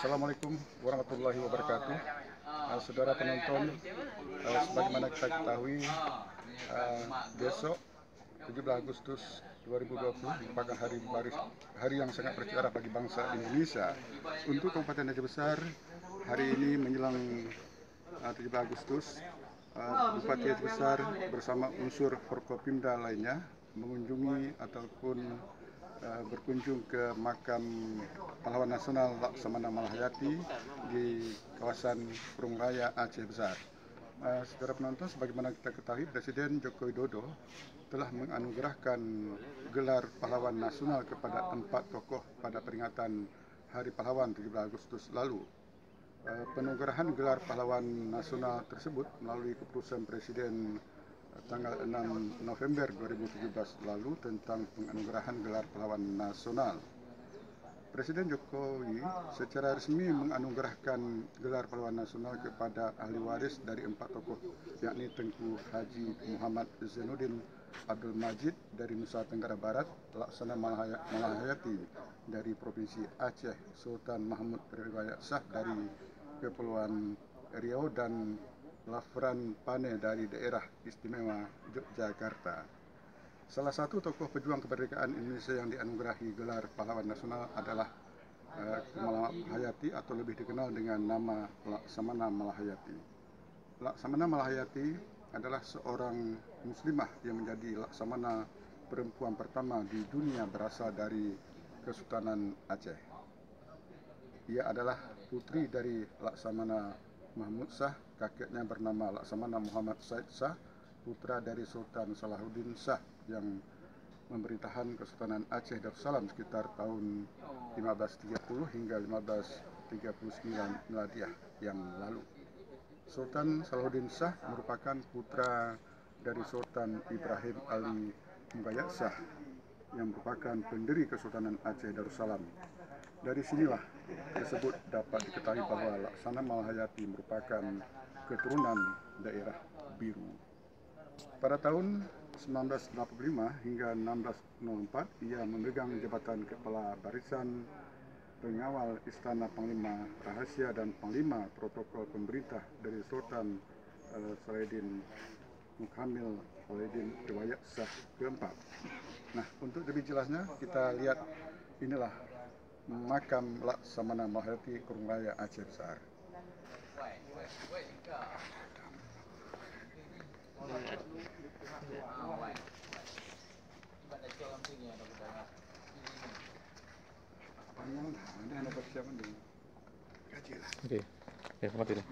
Assalamualaikum warahmatullahi wabarakatuh. Saudara penonton, sebagaimana kita ketahui, besok 17 Agustus 2020 merupakan hari yang sangat bersejarah bagi bangsa Indonesia. Untuk Kabupaten Aceh Besar, hari ini menjelang 17 Agustus, Bupati Aceh Besar bersama unsur Forkopimda lainnya mengunjungi ataupun berkunjung ke makam pahlawan nasional Laksamana Malahayati di kawasan Perung Raya Aceh Besar. Saudara penonton, sebagaimana kita ketahui, Presiden Joko Widodo telah menganugerahkan gelar pahlawan nasional kepada 4 tokoh pada peringatan Hari Pahlawan 17 Agustus lalu. Penganugerahan gelar pahlawan nasional tersebut melalui keputusan Presiden tanggal 6 November 2017 lalu tentang penganugerahan gelar pahlawan nasional. Presiden Jokowi secara resmi menganugerahkan gelar pahlawan nasional kepada ahli waris dari 4 tokoh, yakni Tengku Haji Muhammad Zainuddin Abdul Majid dari Nusa Tenggara Barat, Laksana Malahayati dari Provinsi Aceh, Sultan Mahmud Riwayat Shah dari Kepulauan Riau, dan Lafran Pane dari Daerah Istimewa Yogyakarta. Salah satu tokoh pejuang kemerdekaan Indonesia yang dianugerahi gelar pahlawan nasional adalah Malahayati, atau lebih dikenal dengan nama Laksamana Malahayati. Laksamana Malahayati adalah seorang muslimah yang menjadi laksamana perempuan pertama di dunia berasal dari Kesultanan Aceh. Ia adalah putri dari Laksamana Mahmud Shah, kakeknya bernama Laksamana Muhammad Said Shah, putra dari Sultan Salahuddin Shah yang pemerintahan Kesultanan Aceh Darussalam sekitar tahun 1530 hingga 1539 Miladiah yang lalu. Sultan Salahuddin Shah merupakan putra dari Sultan Ibrahim Ali Mugayat Shah yang merupakan pendiri Kesultanan Aceh Darussalam. Dari sinilah tersebut dapat diketahui bahwa Laksamana Malahayati merupakan keturunan daerah biru. Pada tahun 1985 hingga 1604, ia memegang jabatan Kepala Barisan Pengawal Istana Panglima Rahasia dan Panglima Protokol Pemerintah dari Sultan Salahuddin Mukhamil Salahuddin Riwayat Shah keempat. Nah, untuk lebih jelasnya kita lihat, inilah makam Laksamana Malahayati Perung Raya Aceh Besar. Ada persiapan dulu. Oke, ya, mati deh.